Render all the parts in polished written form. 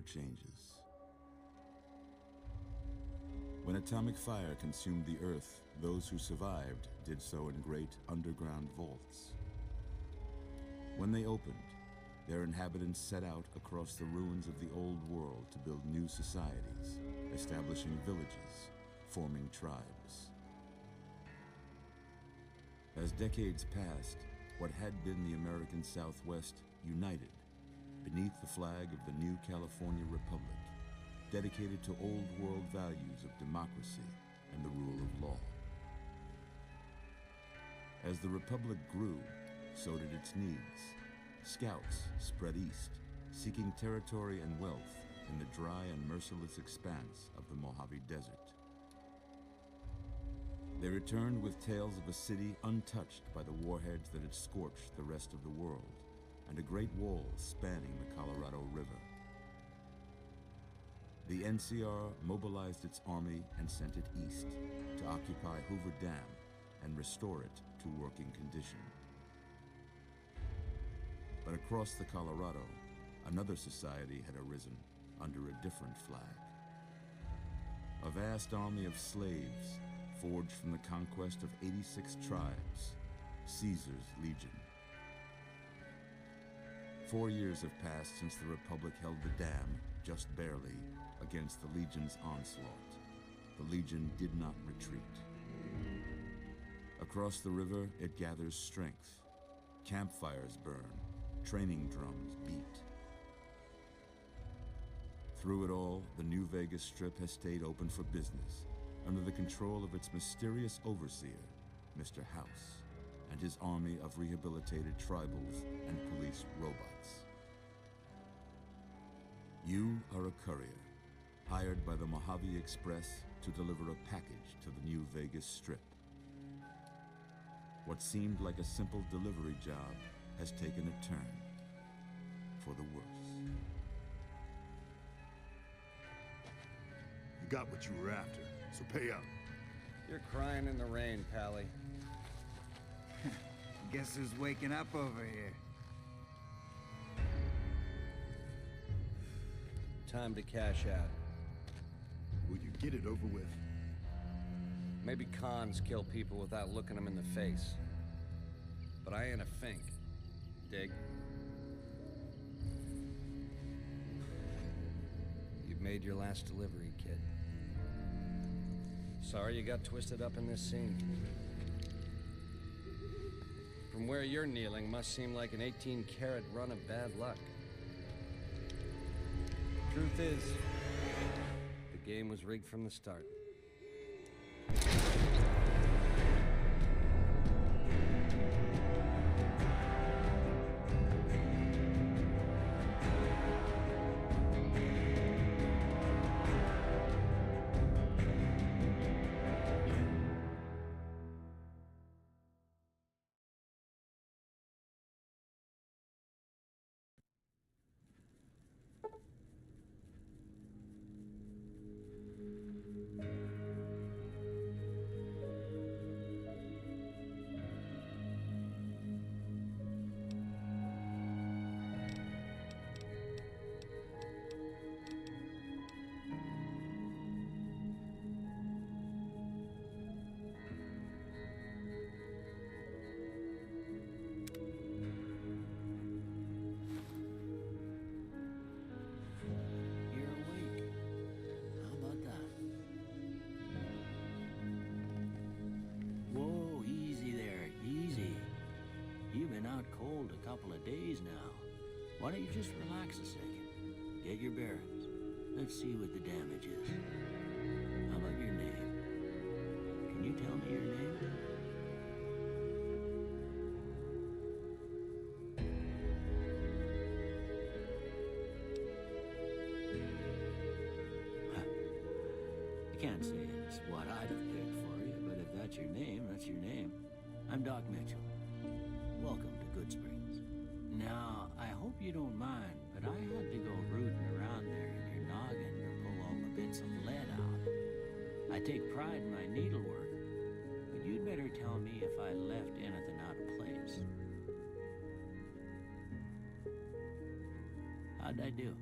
changes. When atomic fire consumed the Earth, those who survived did so in great underground vaults. When they opened, their inhabitants set out across the ruins of the old world to build new societies, establishing villages, forming tribes. As decades passed, what had been the American Southwest united beneath the flag of the new California Republic, dedicated to old world values of democracy and the rule of law. As the Republic grew, so did its needs. Scouts spread east, seeking territory and wealth in the dry and merciless expanse of the Mojave Desert. They returned with tales of a city untouched by the warheads that had scorched the rest of the world, and a great wall spanning the Colorado River. The NCR mobilized its army and sent it east to occupy Hoover Dam and restore it to working condition. But across the Colorado, another society had arisen under a different flag. A vast army of slaves forged from the conquest of 86 tribes, Caesar's Legion. 4 years have passed since the Republic held the dam, just barely, against the Legion's onslaught. The Legion did not retreat. Across the river, it gathers strength. Campfires burn, training drums beat. Through it all, the New Vegas Strip has stayed open for business, under the control of its mysterious overseer, Mr. House, and his army of rehabilitated tribals and police robots. You are a courier, hired by the Mojave Express to deliver a package to the New Vegas Strip. What seemed like a simple delivery job has taken a turn for the worse. You got what you were after, so pay up. You're crying in the rain, Pally. Guess who's waking up over here? Time to cash out. Will you get it over with? Maybe cons kill people without looking them in the face. But I ain't a fink. Dig? You've made your last delivery, kid. Sorry you got twisted up in this scene. From where you're kneeling must seem like an 18-carat run of bad luck. Truth is, the game was rigged from the start. Cold a couple of days now. Why don't you just relax a second? Get your bearings. Let's see what the damage is. How about your name? Can you tell me your name? I can't say it's what I'd have picked for you, but if that's your name, that's your name. I'm Doc Mitchell. Welcome to Goodsprings. Now, I hope you don't mind, but I had to go rooting around there in your noggin to pull all the bits of lead out. I take pride in my needlework, but you'd better tell me if I left anything out of place. How'd I do?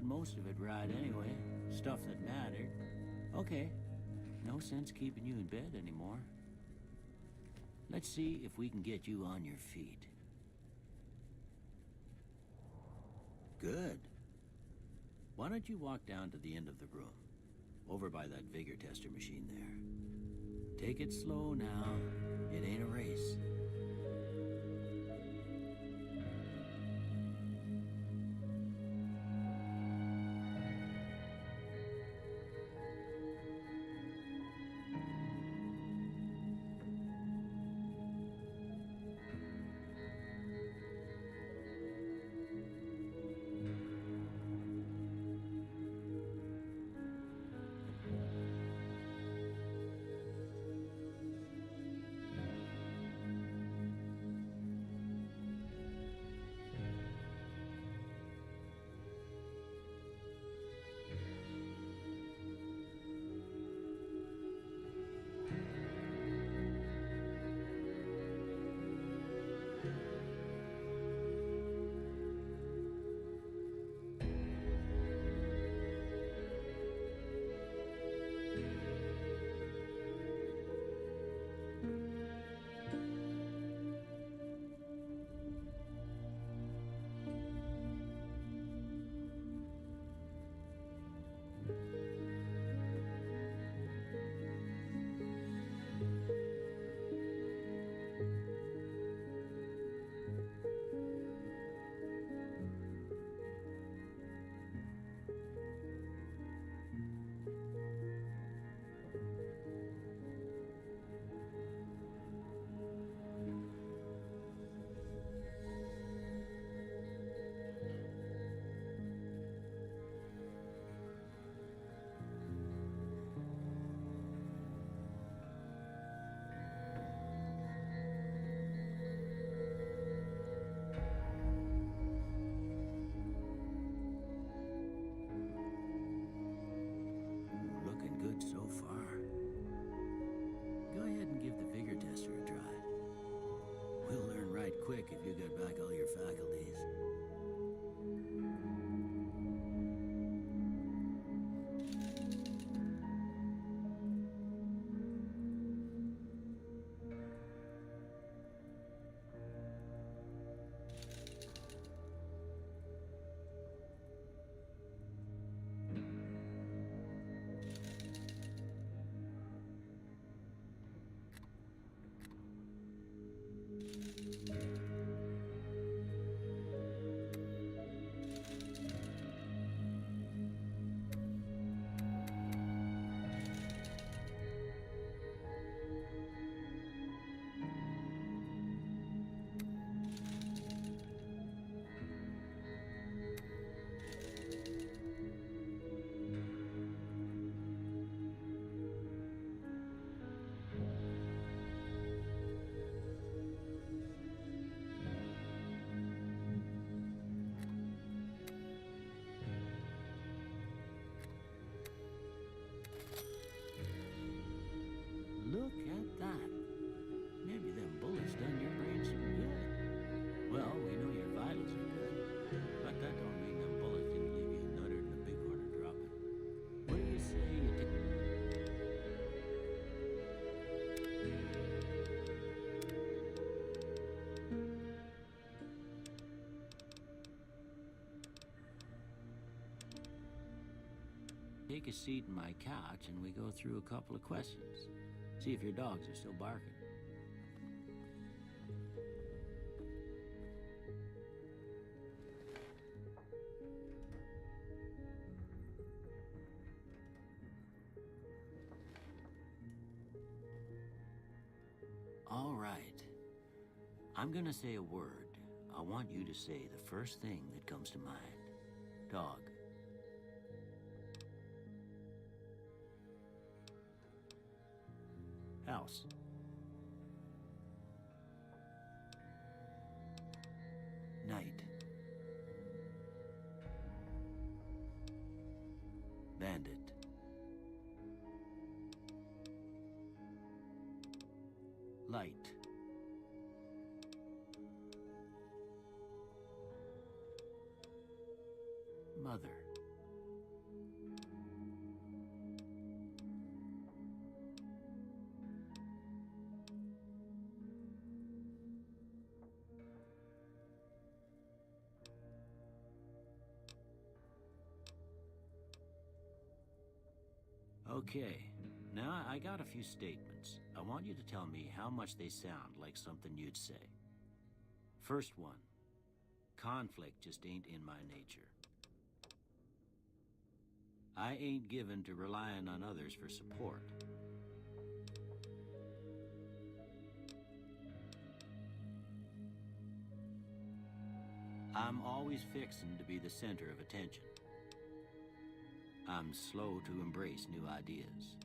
most of it right anyway. Stuff that mattered. Okay, no sense keeping you in bed anymore. Let's see if we can get you on your feet. Good. Why don't you walk down to the end of the room? Over by that vigor tester machine there. Take it slow now. It ain't a race. Quick if you get back all your faculties. Look at that. Maybe them bullets done your brain some good. Well, we know your vitals are good, but that don't mean them bullets didn't leave you nuttered and a bighorn a dropping. What do you say you take... Take a seat in my couch and we go through a couple of questions. See if your dogs are still barking. All right. I'm gonna say a word. I want you to say the first thing that comes to mind. Dog. House. Night. Bandit. Light. Mother. Okay, now I got a few statements. I want you to tell me how much they sound like something you'd say. First one, conflict just ain't in my nature. I ain't given to relying on others for support. I'm always fixin' to be the center of attention. I'm slow to embrace new ideas.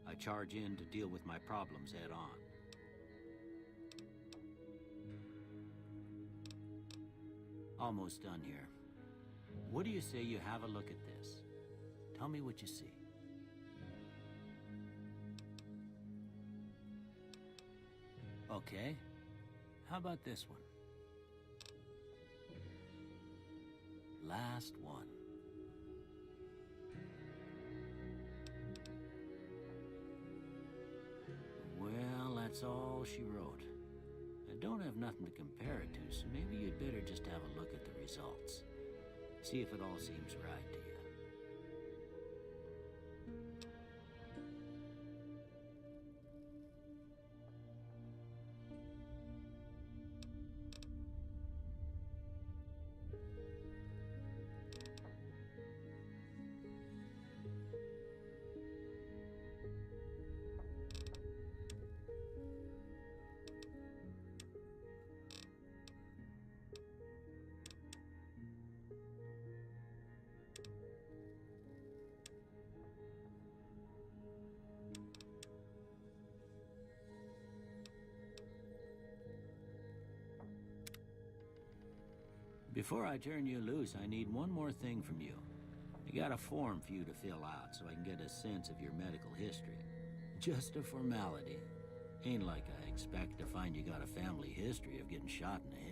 I charge in to deal with my problems head on. Almost done here. What do you say you have a look at this? Tell me what you see. Okay. How about this one? Last one. Well, that's all she wrote. I don't have nothing to compare it to, so maybe you'd better just have a look at the results. See if it all seems right to you. Before I turn you loose, I need one more thing from you. I got a form for you to fill out so I can get a sense of your medical history. Just a formality. Ain't like I expect to find you got a family history of getting shot in the head.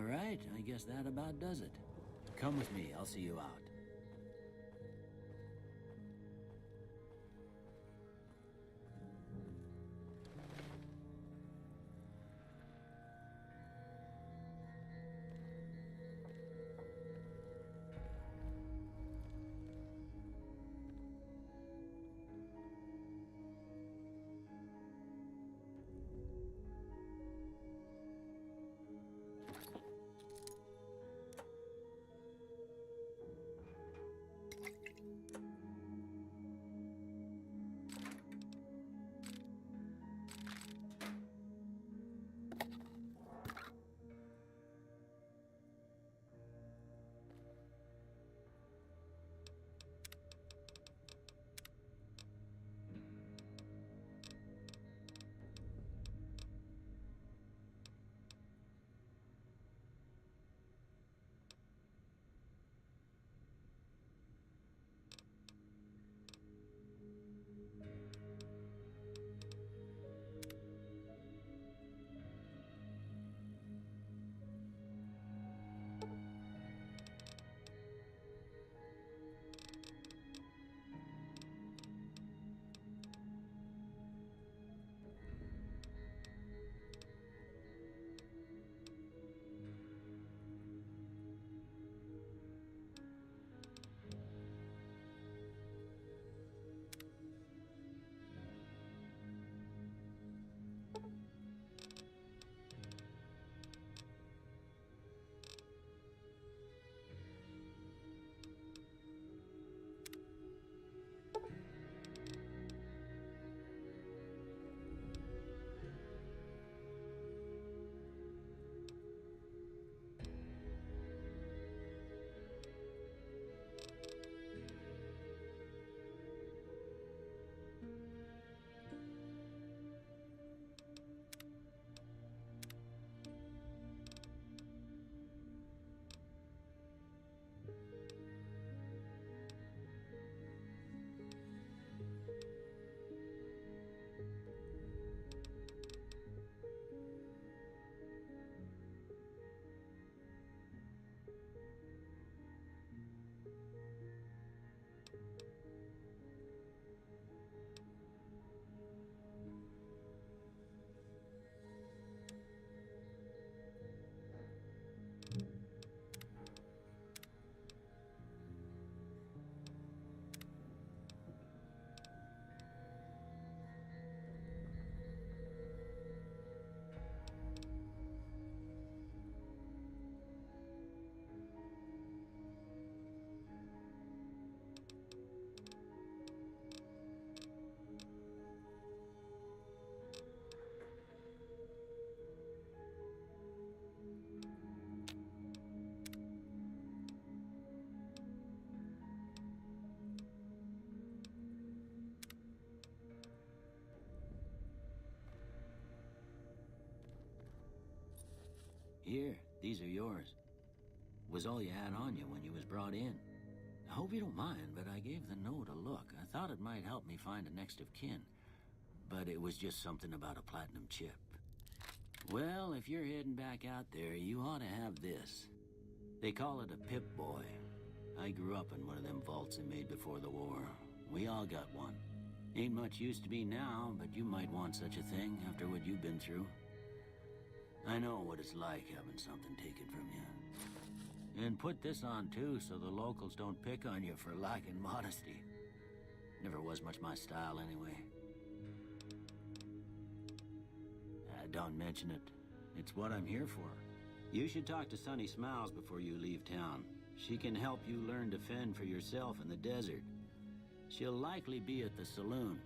right, I guess that about does it. Come with me, I'll see you out. Here, these are yours. Was all you had on you when you was brought in. I hope you don't mind, but I gave the note a look. I thought it might help me find a next of kin. But it was just something about a platinum chip. Well, if you're heading back out there, you ought to have this. They call it a Pip-Boy. I grew up in one of them vaults they made before the war. We all got one. Ain't much use to me now, but you might want such a thing after what you've been through. I know what it's like having something taken from you. And put this on too, so the locals don't pick on you for lacking modesty. Never was much my style anyway. Don't mention it. It's what I'm here for. You should talk to Sunny Smiles before you leave town. She can help you learn to fend for yourself in the desert. She'll likely be at the saloon.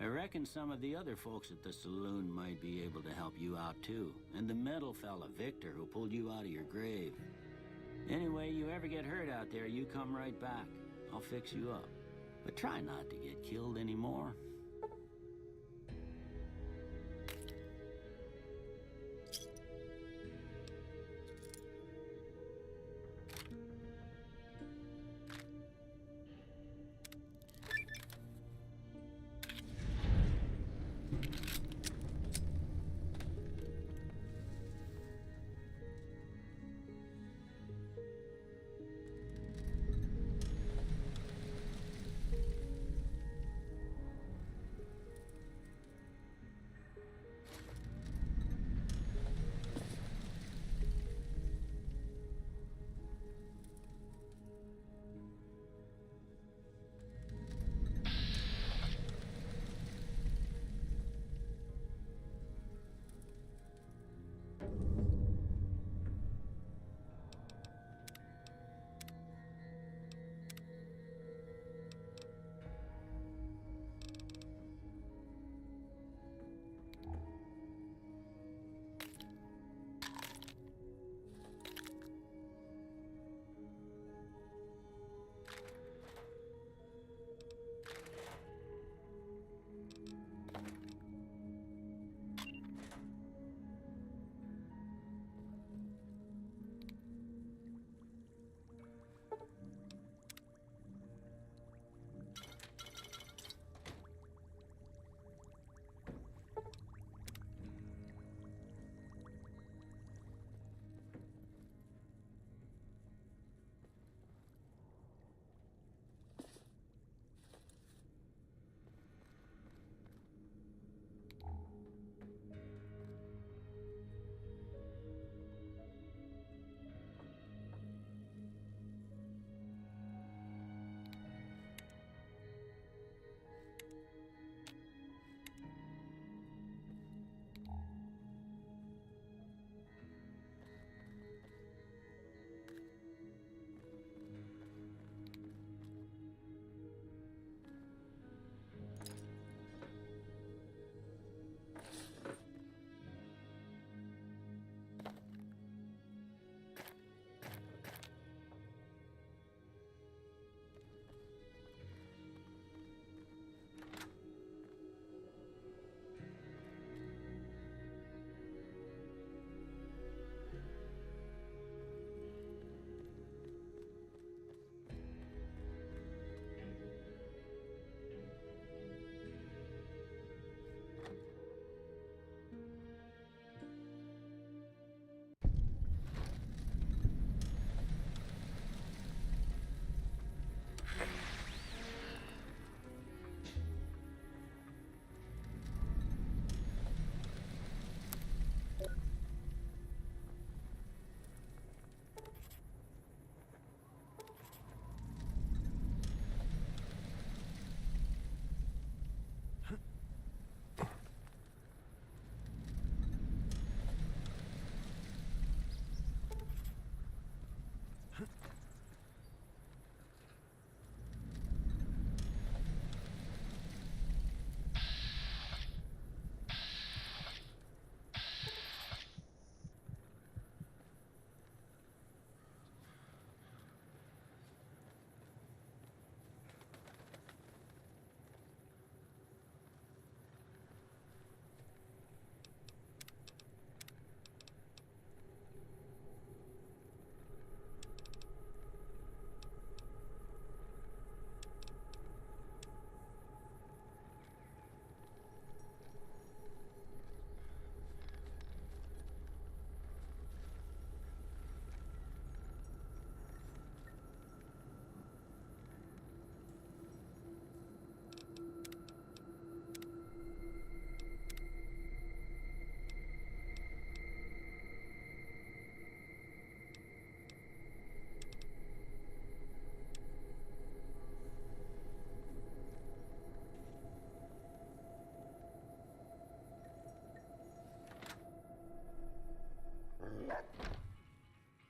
I reckon some of the other folks at the saloon might be able to help you out too. And the metal fella, Victor, who pulled you out of your grave. Anyway, you ever get hurt out there, you come right back. I'll fix you up. But try not to get killed anymore.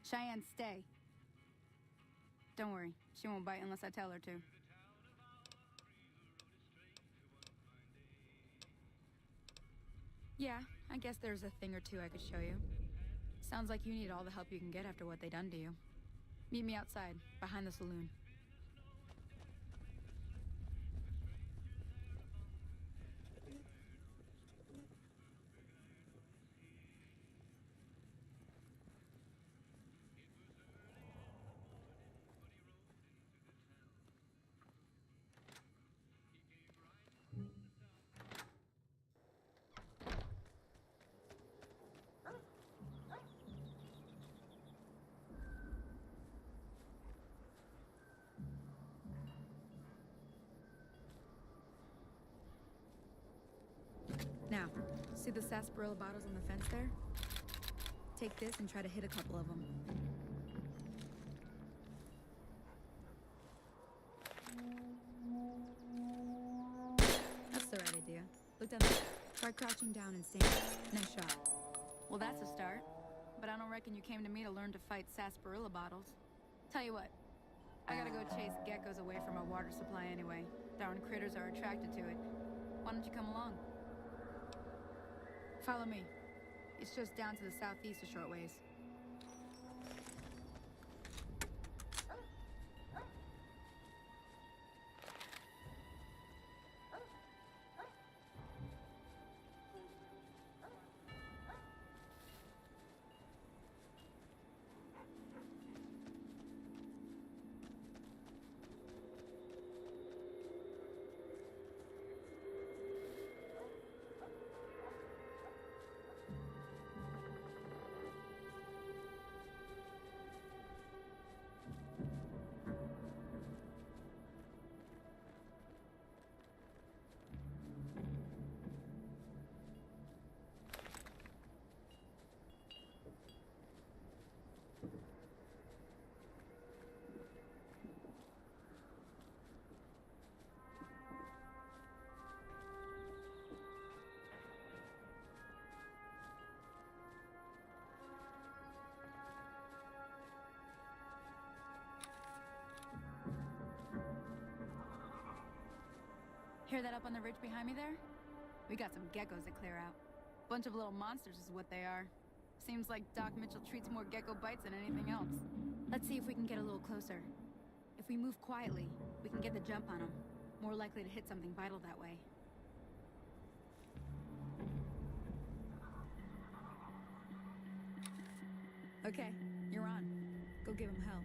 Cheyenne, stay. Don't worry, she won't bite unless I tell her to. Yeah, I guess there's a thing or two I could show you. Sounds like you need all the help you can get after what they done to you. Meet me outside, behind the saloon. Now, see the sarsaparilla bottles on the fence there? Take this and try to hit a couple of them. That's the right idea. Look down there. Try crouching down and staying. Nice shot. Well, that's a start. But I don't reckon you came to me to learn to fight sarsaparilla bottles. Tell you what, I gotta go chase geckos away from our water supply anyway. Darn critters are attracted to it. Why don't you come along? Follow me. It's just down to the southeast a short ways. Hear that up on the ridge behind me there? We got some geckos to clear out. Bunch of little monsters is what they are. Seems like Doc Mitchell treats more gecko bites than anything else. Let's see if we can get a little closer. If we move quietly, we can get the jump on them. More likely to hit something vital that way. Okay, you're on. Go give him hell.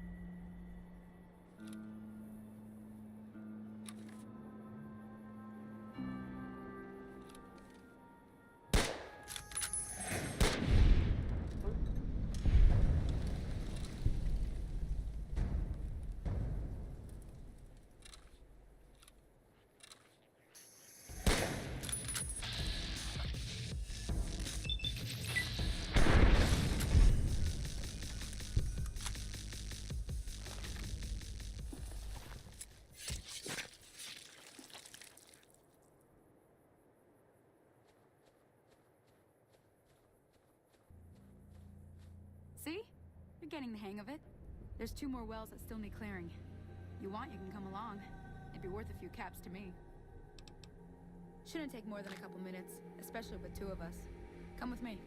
See? You're getting the hang of it. There's 2 more wells that still need clearing. You want, you can come along. It'd be worth a few caps to me. Shouldn't take more than a couple minutes, especially with 2 of us. Come with me.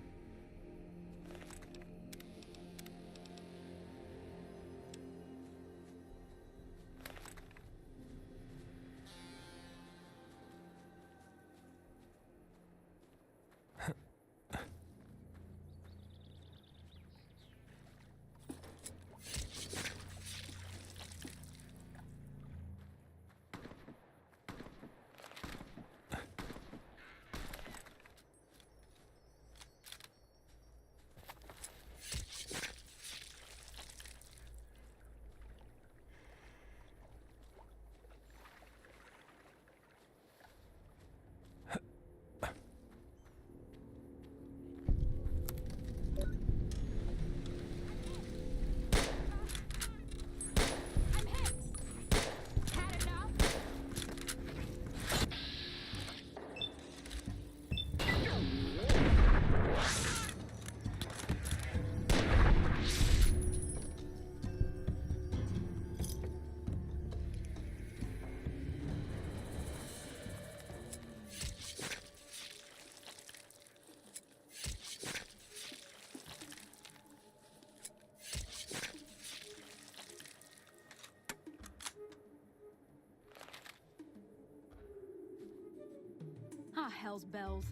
hell's bells.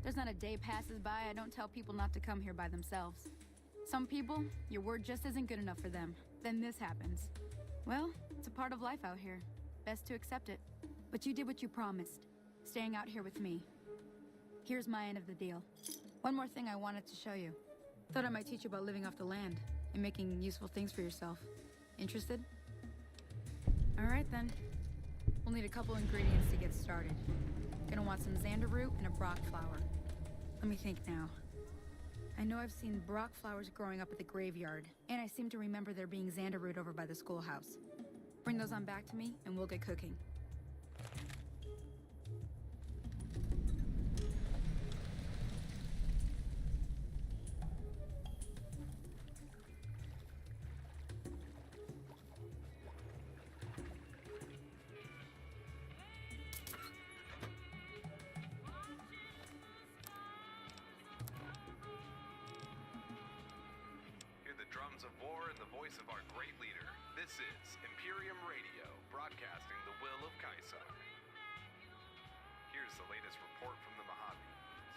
There's not a day passes by I don't tell people not to come here by themselves. Some people, your word just isn't good enough for them. Then this happens. Well, it's a part of life out here. Best to accept it. But you did what you promised, staying out here with me. Here's my end of the deal. One more thing I wanted to show you. Thought I might teach you about living off the land and making useful things for yourself. Interested? All right then. We'll need a couple ingredients to get started. Gonna want some xander root and a brock flower. Let me think now. I know I've seen brock flowers growing up at the graveyard, and I seem to remember there being xander root over by the schoolhouse. Bring those on back to me, and we'll get cooking. Drums of war and the voice of our great leader. This is Imperium Radio, broadcasting the will of Caesar. Here's the latest report from the Mojave.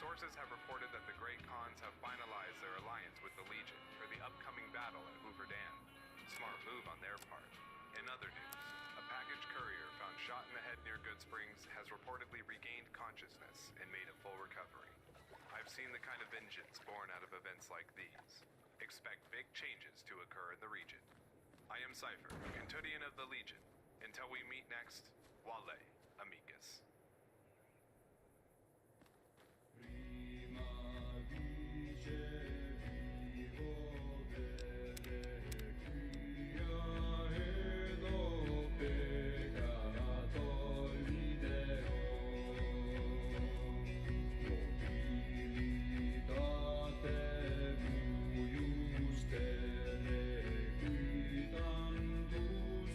Sources have reported that the Great Khans have finalized their alliance with the Legion for the upcoming battle at Hoover Dam. Smart move on their part. In other news, a package courier found shot in the head near Goodsprings has reportedly regained consciousness and made a full recovery. I've seen the kind of vengeance born out of events like these. Expect big changes to occur in the region. I am Cypher, Cantodian of the Legion. Until we meet next, Wale, amicus.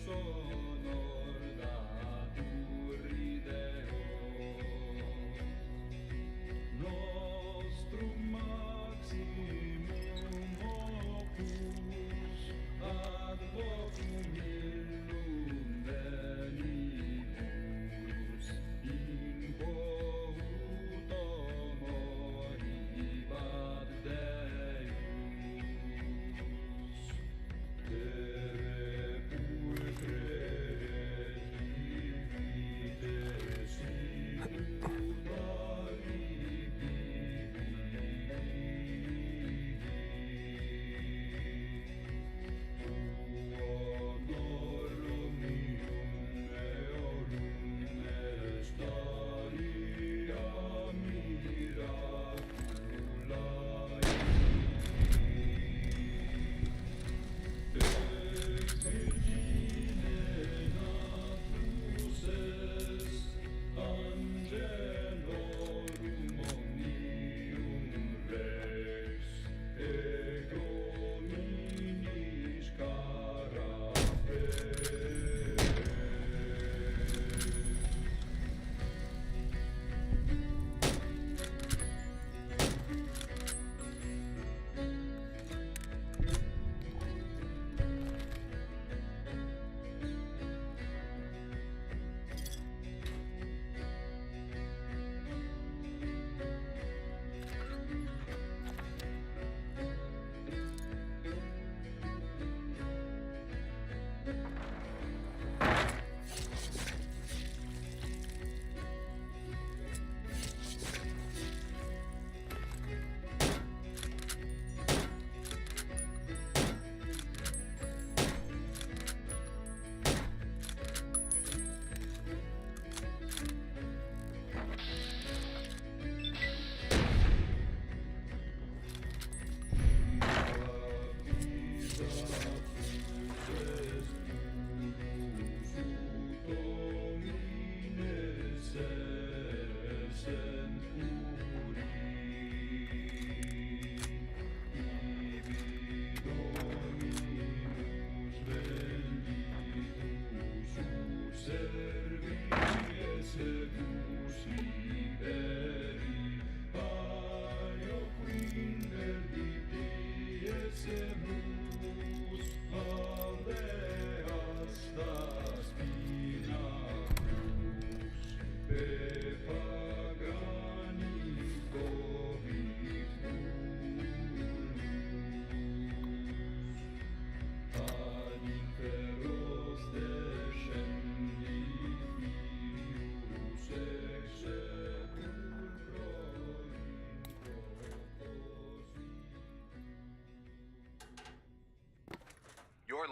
Sonor da turrideo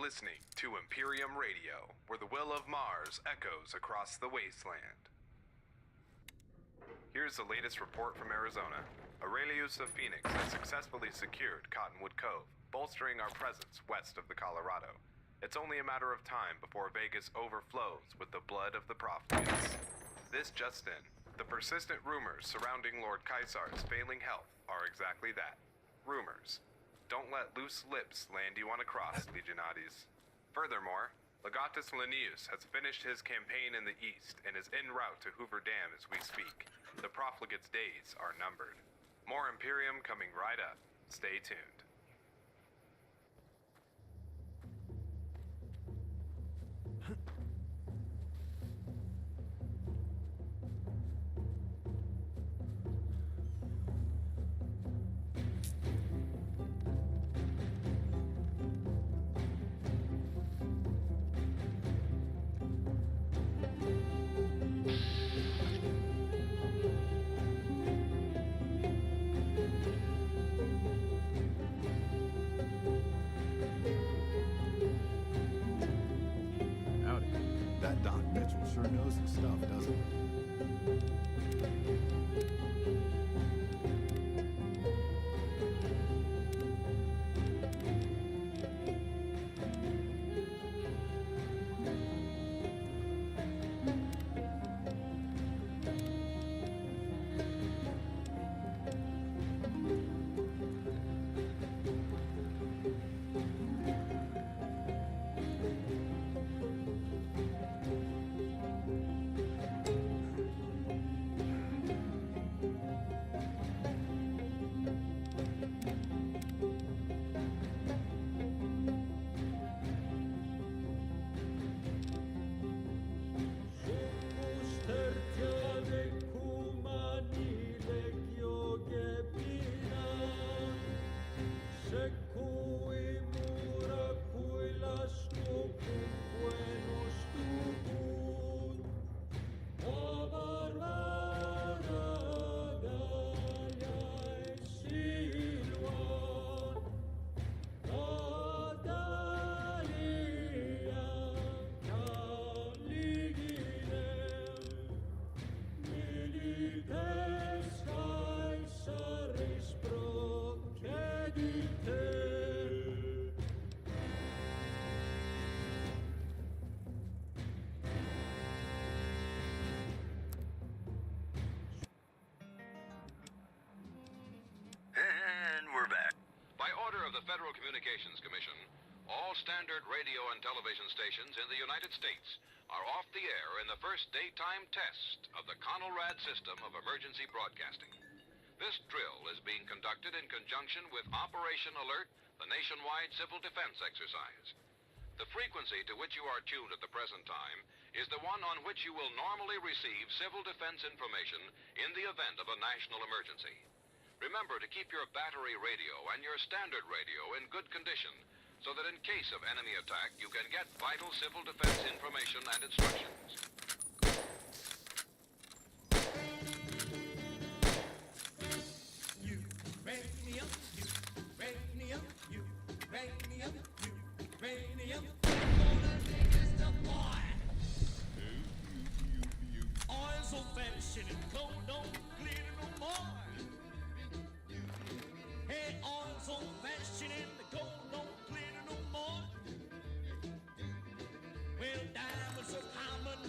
listening to Imperium Radio, where the will of Mars echoes across the wasteland. Here's the latest report from Arizona. Aurelius of Phoenix has successfully secured Cottonwood Cove, bolstering our presence west of the Colorado. It's only a matter of time before Vegas overflows with the blood of the profligates. This just in. The persistent rumors surrounding Lord Caesar's failing health are exactly that. Rumors. Don't let loose lips land you on a cross, Legionades. Furthermore, Legatus Linnaeus has finished his campaign in the east and is en route to Hoover Dam as we speak. The profligates' days are numbered. More Imperium coming right up. Stay tuned. Howdy. That Doc Mitchell sure knows his stuff, doesn't he? And we're back. By order of the Federal Communications Commission, all standard radio and television stations in the United States are off the air in the first daytime test of the Conelrad system of emergency broadcasting. This drill is being conducted in conjunction with Operation Alert, the nationwide civil defense exercise. The frequency to which you are tuned at the present time is the one on which you will normally receive civil defense information in the event of a national emergency. Remember to keep your battery radio and your standard radio in good condition so that in case of enemy attack, you can get vital civil defense information and instructions. You raise me up, you raise me up, you raise me up, you raise me up. Gonna take this to boy. Eyes on vanishing and gold don't glitter no more. Hey, eyes on vanishing and the gold don't glitter no more. Well, diamonds are common,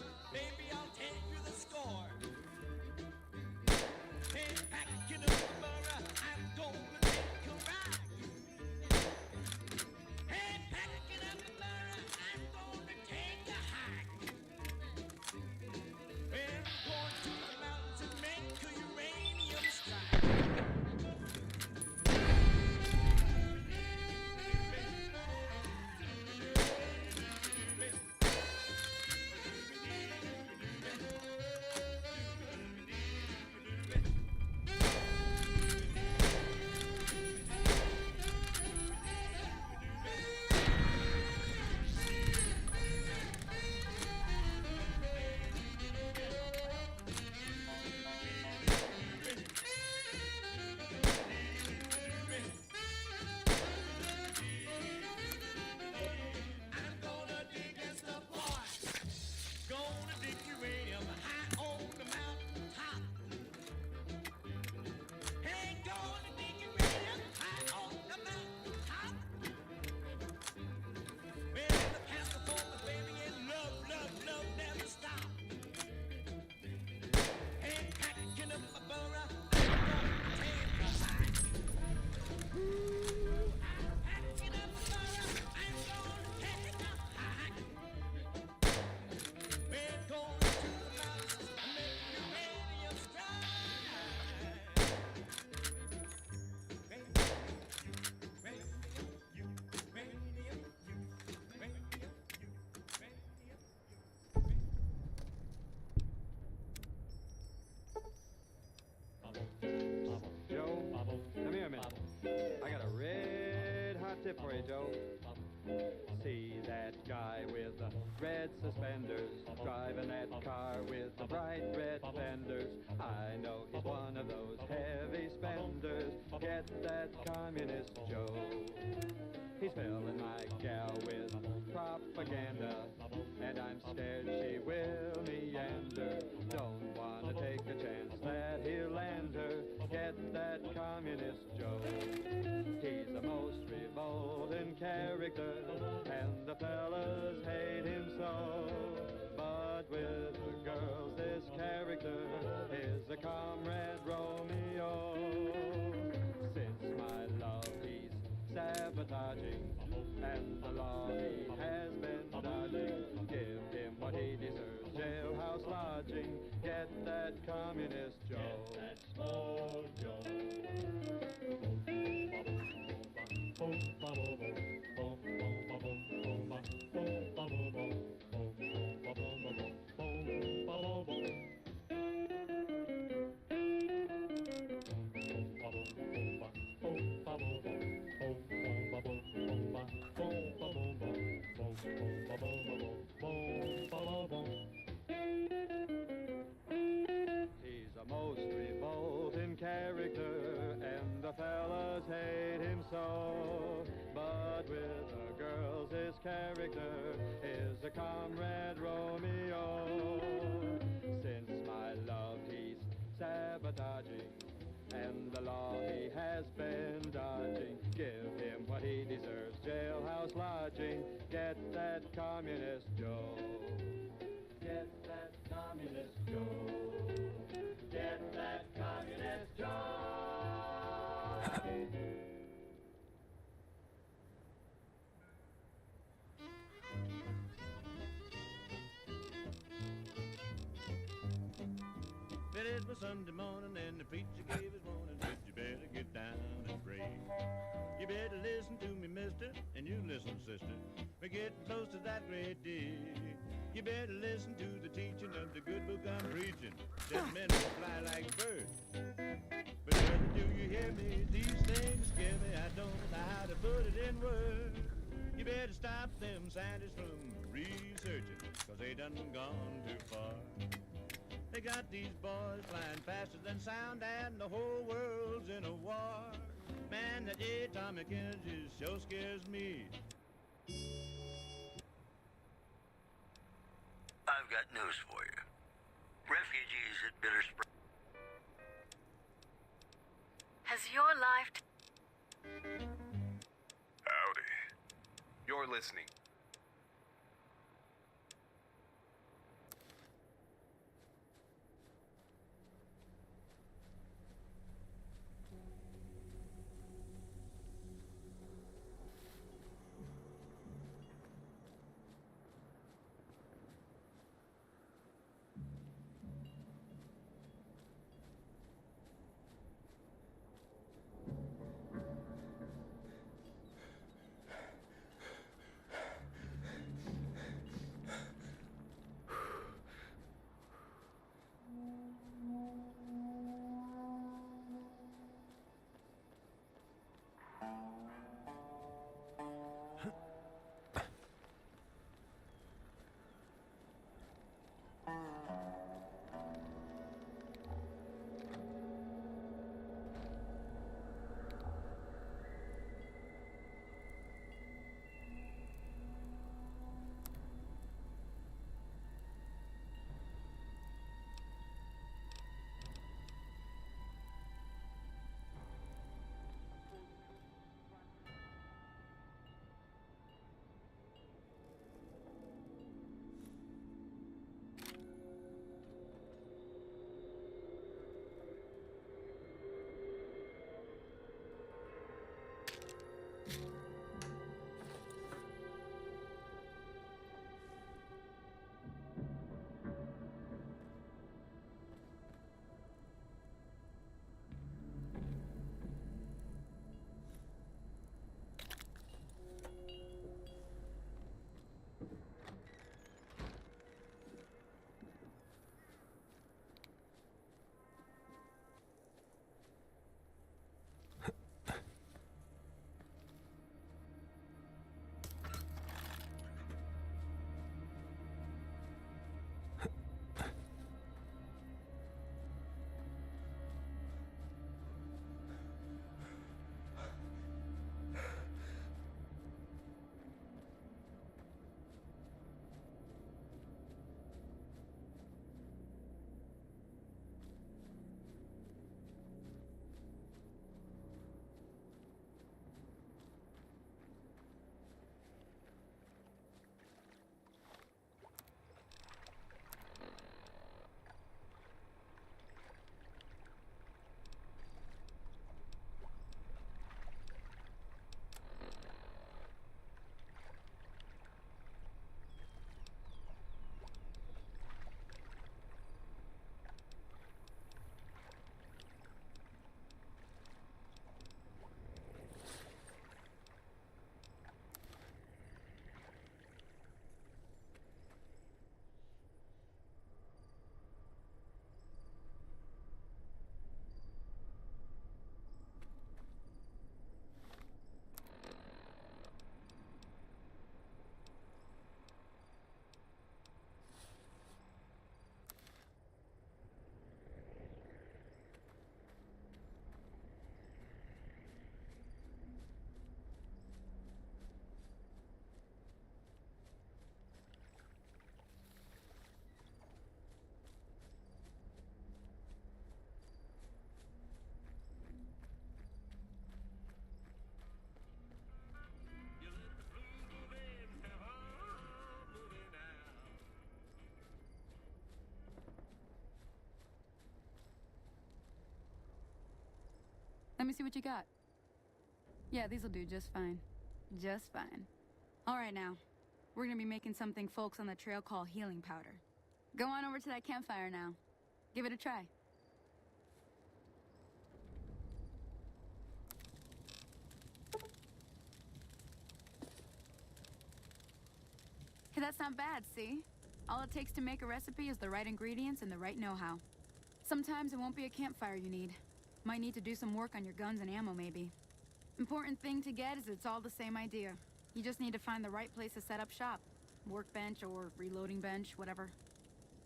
it for you, Joe. See that guy with the red suspenders driving that car with the bright red fenders. I know he's one of those heavy spenders. Get that communist Joe. He's filling my gal with propaganda, and I'm scared she will meander. Don't wanna take a chance that he'll land her. Get that communist Joe. He's the most revolting character, and the fellas hate him so. But with the girls, this character is a comrade Romeo. Since my love he's sabotaging, and the law he has been dodging, give him what he deserves, jailhouse lodging. Get that communist Joe. Get that small Joe. He's a most revolting character, and the fellas hate him so. But with the girls, his character is a comrade Romeo. Since my love he's sabotaging, and the law he has been dodging, give him what he deserves, jailhouse lodging. Get that communist Joe. Get that communist Joe. Get that communist Joe. Well, it was Sunday morning and the preacher gave his warning. Said you better get down and pray. You better listen to me, mister, and you listen, sister. We're getting close to that great day. You better listen to the teaching of the good book I'm preaching. That men will fly like birds. But do you hear me? These things scare me. I don't know how to put it in words. You better stop them scientists from researching, 'cause they done gone too far. They got these boys flying faster than sound, and the whole world's in a war. Man, that atomic energy sure scares me. I've got news for you. Refugees at Bitter Springs. Has your life... Howdy. You're listening. me see what you got. Yeah, these'll do just fine. Just fine. All right now. We're gonna be making something folks on the trail call healing powder. Go on over to that campfire now. Give it a try. Hey, that's not bad, see? All it takes to make a recipe is the right ingredients and the right know-how. Sometimes it won't be a campfire you need. Might need to do some work on your guns and ammo, maybe. Important thing to get is it's all the same idea. You just need to find the right place to set up shop. Workbench or reloading bench, whatever.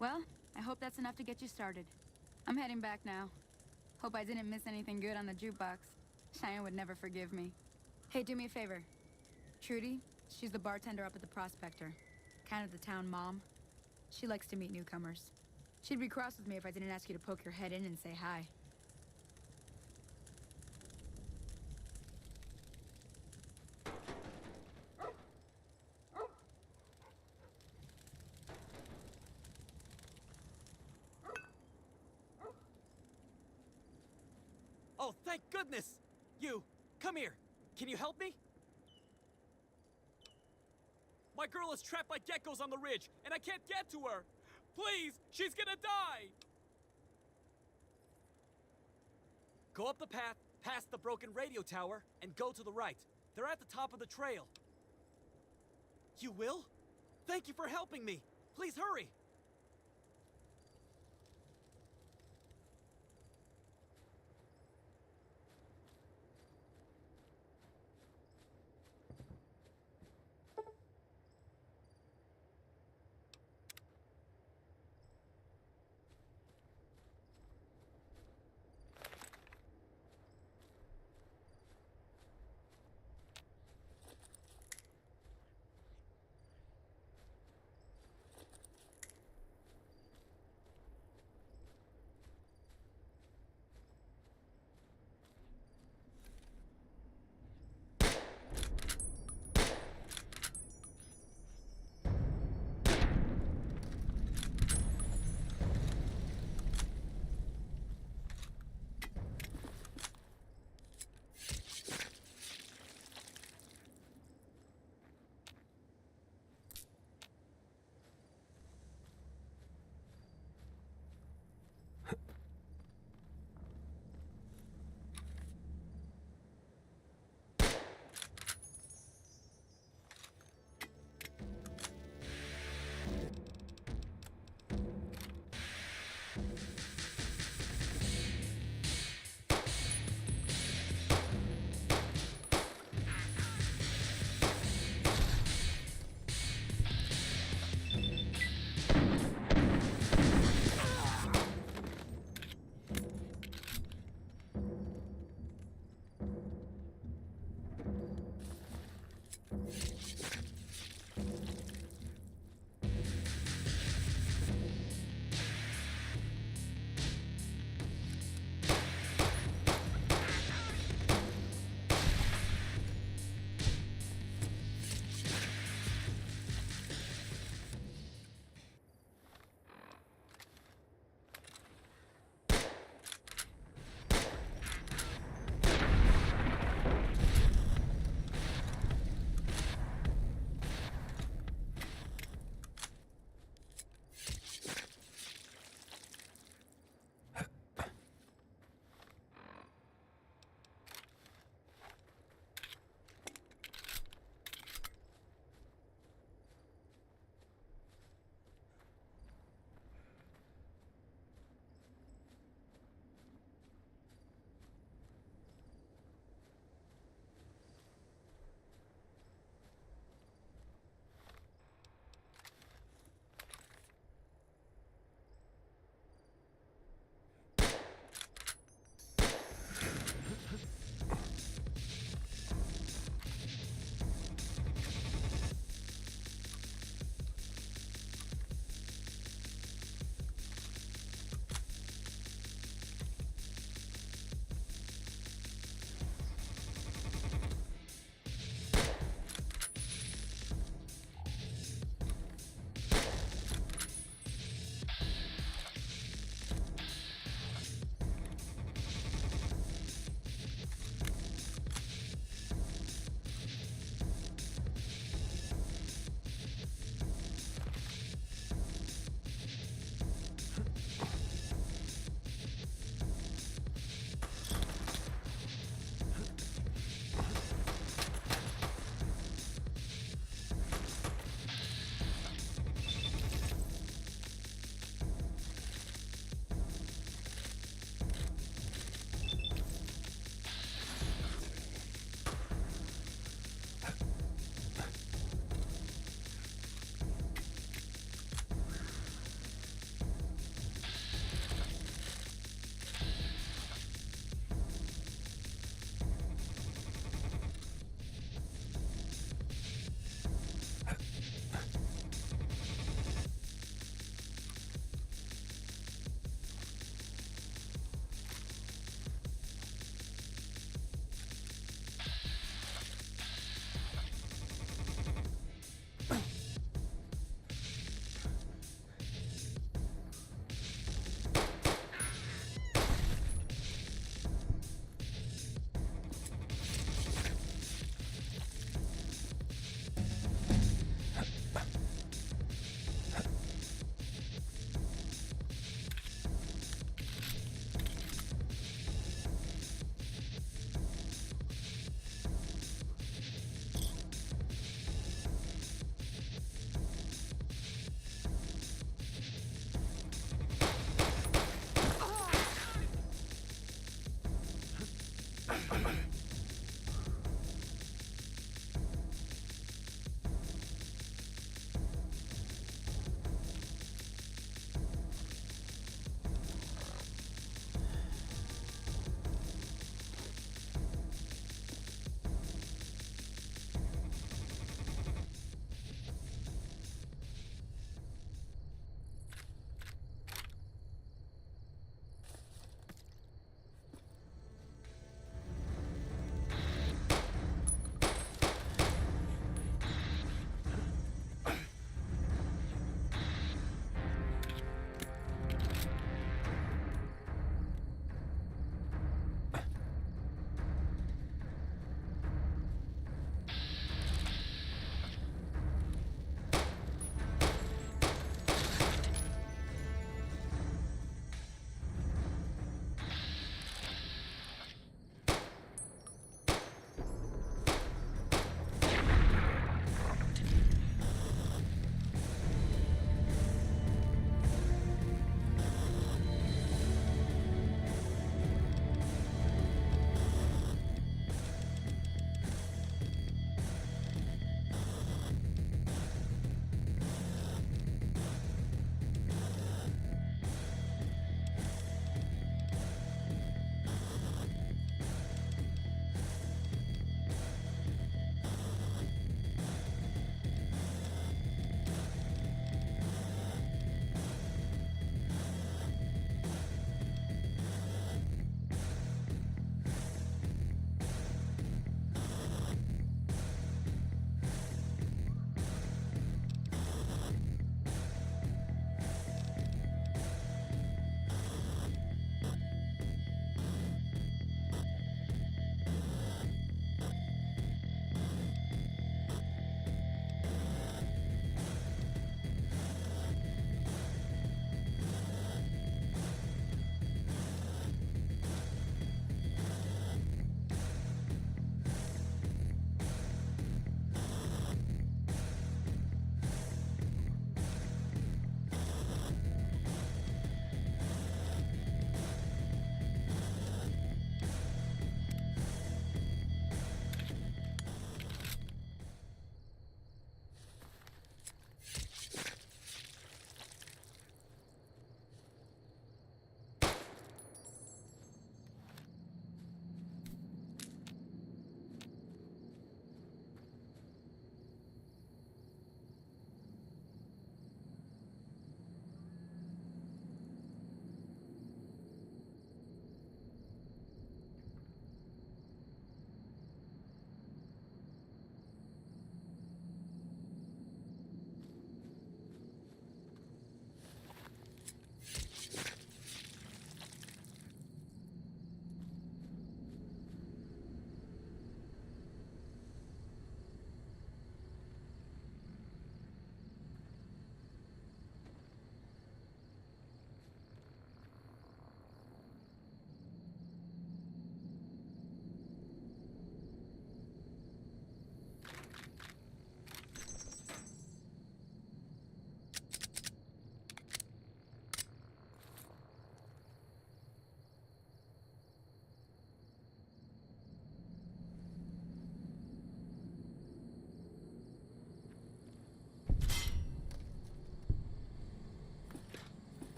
Well, I hope that's enough to get you started. I'm heading back now. Hope I didn't miss anything good on the jukebox. Cheyenne would never forgive me. Hey, do me a favor. Trudy, she's the bartender up at the Prospector. Kind of the town mom. She likes to meet newcomers. She'd be cross with me if I didn't ask you to poke your head in and say hi. Oh, thank goodness! You, come here. Can you help me? My girl is trapped by geckos on the ridge, and I can't get to her! Please! She's gonna die! Go up the path, past the broken radio tower, and go to the right. They're at the top of the trail. You will? Thank you for helping me! Please hurry!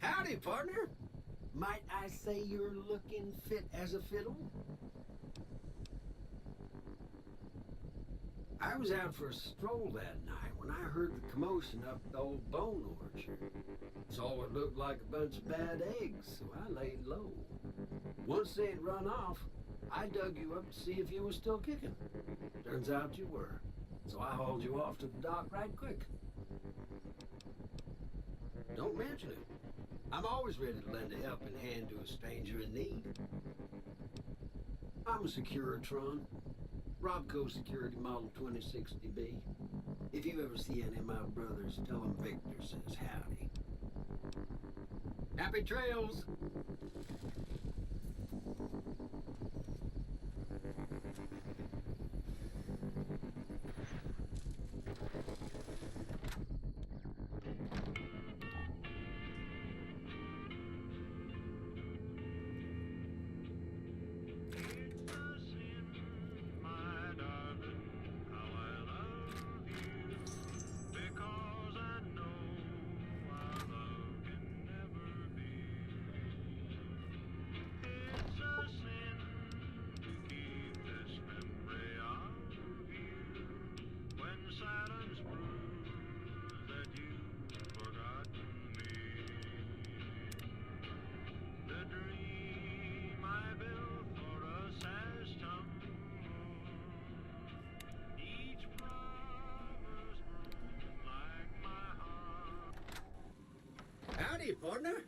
Howdy, partner. Might I say you're looking fit as a fiddle? I was out for a stroll that night when I heard the commotion up the old bone orchard. Saw what looked like a bunch of bad eggs, so I laid low. Once they had run off, I dug you up to see if you were still kicking. Turns out you were, so I hauled you off to the dock right quick. Don't mention it. I'm always ready to lend a helping hand to a stranger in need. I'm a Securitron. Robco Security Model 2060B. If you ever see any of my brothers, tell them Victor says howdy. Happy trails! Howdy, partner.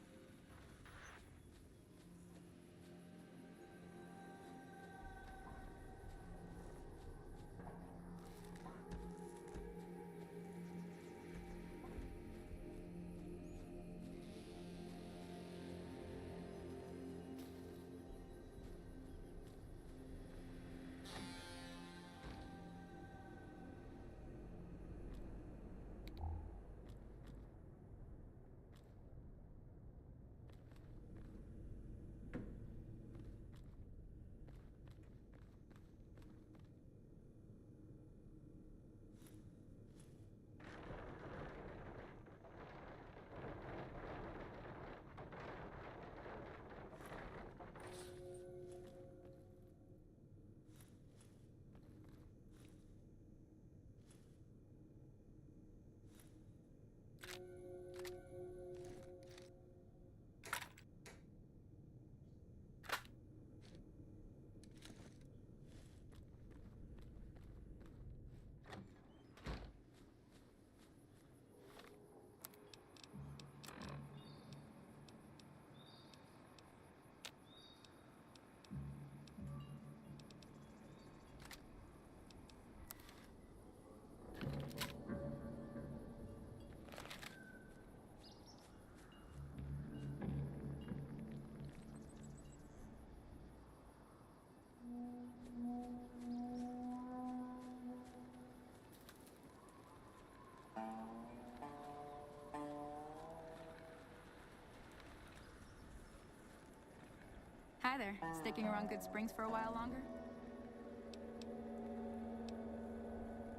Hi there. Sticking around Good Springs for a while longer?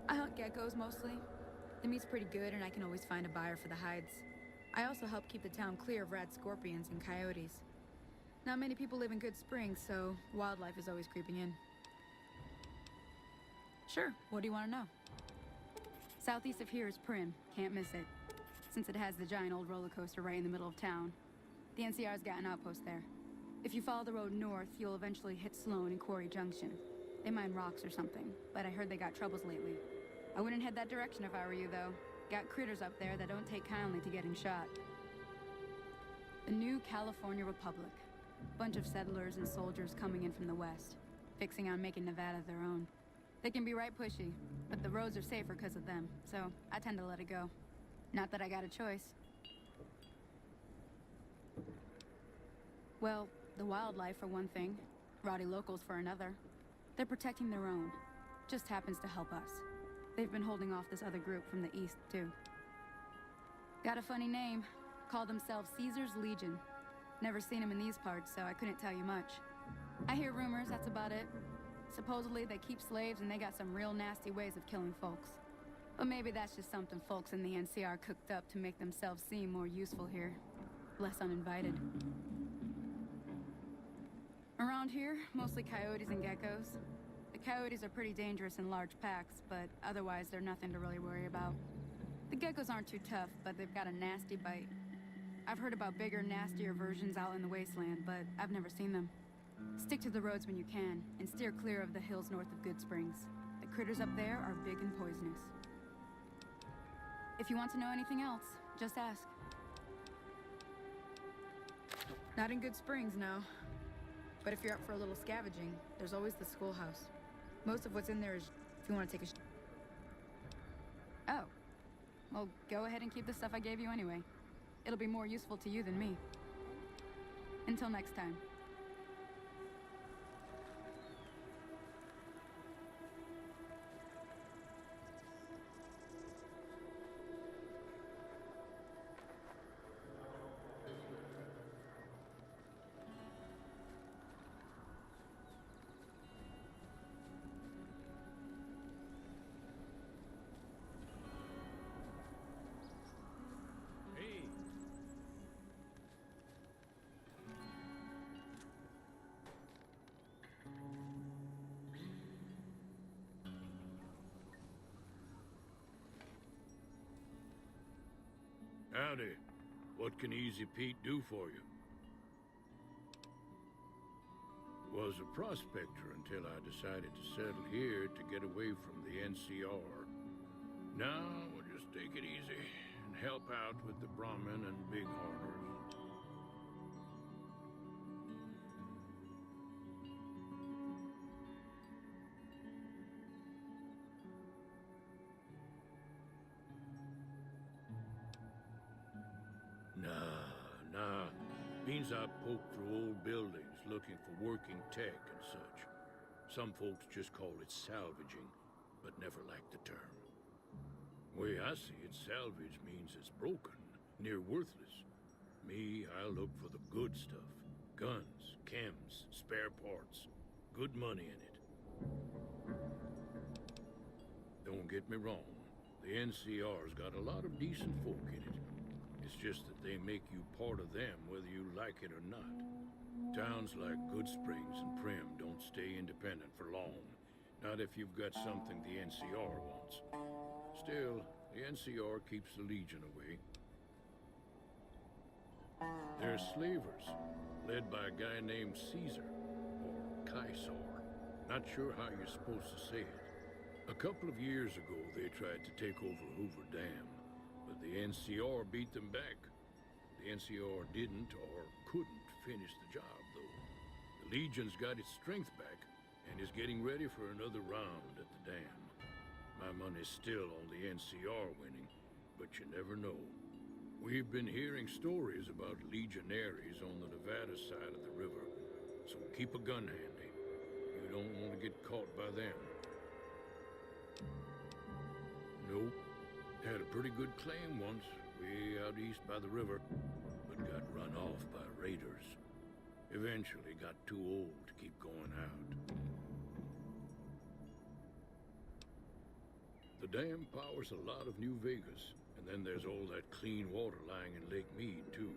I hunt geckos mostly. The meat's pretty good and I can always find a buyer for the hides. I also help keep the town clear of rad scorpions and coyotes. Not many people live in Good Springs, so wildlife is always creeping in. Sure, what do you want to know? Southeast of here is Prim. Can't miss it. Since it has the giant old roller coaster right in the middle of town. The NCR's got an outpost there. If you follow the road north, you'll eventually hit Sloan and Quarry Junction. They mine rocks or something, but I heard they got troubles lately. I wouldn't head that direction if I were you, though. Got critters up there that don't take kindly to getting shot. The new California Republic. Bunch of settlers and soldiers coming in from the west, fixing on making Nevada their own. They can be right pushy, but the roads are safer because of them, so I tend to let it go. Not that I got a choice. Well, the wildlife for one thing, rowdy locals for another. They're protecting their own. Just happens to help us. They've been holding off this other group from the east, too. Got a funny name. Call themselves Caesar's Legion. Never seen them in these parts, so I couldn't tell you much. I hear rumors, that's about it. Supposedly they keep slaves and they got some real nasty ways of killing folks. But maybe that's just something folks in the NCR cooked up to make themselves seem more useful here. less uninvited. Around here, mostly coyotes and geckos. The coyotes are pretty dangerous in large packs, but otherwise they're nothing to really worry about. The geckos aren't too tough, but they've got a nasty bite. I've heard about bigger, nastier versions out in the wasteland, but I've never seen them. Stick to the roads when you can, and steer clear of the hills north of Goodsprings. The critters up there are big and poisonous. If you want to know anything else, just ask. Not in Goodsprings, no. But if you're up for a little scavenging, there's always the schoolhouse. Most of what's in there is if you want to take a Oh. Well, go ahead and keep the stuff I gave you anyway. It'll be more useful to you than me. Until next time. Howdy. What can Easy Pete do for you? Was a prospector until I decided to settle here to get away from the NCR. Now, we'll just take it easy and help out with the Brahmin and Bighorners. Nah. Means I poke through old buildings looking for working tech and such. Some folks just call it salvaging, but never liked the term. Way I see it, salvage means it's broken, near worthless. Me, I look for the good stuff. Guns, chems, spare parts. Good money in it. Don't get me wrong. The NCR's got a lot of decent folk in it. It's just that they make you part of them whether you like it or not. Towns like Goodsprings and Primm don't stay independent for long. Not if you've got something the NCR wants. Still, the NCR keeps the Legion away. There's slavers, led by a guy named Caesar, or Caesar. Not sure how you're supposed to say it. A couple of years ago, they tried to take over Hoover Dam. But the NCR beat them back. The NCR didn't or couldn't finish the job, though. The Legion's got its strength back and is getting ready for another round at the dam. My money's still on the NCR winning, but you never know. We've been hearing stories about legionaries on the Nevada side of the river, so keep a gun handy. You don't want to get caught by them. Nope. Had a pretty good claim once, way out east by the river, but got run off by raiders. Eventually got too old to keep going out. The dam powers a lot of New Vegas, and then there's all that clean water lying in Lake Mead, too.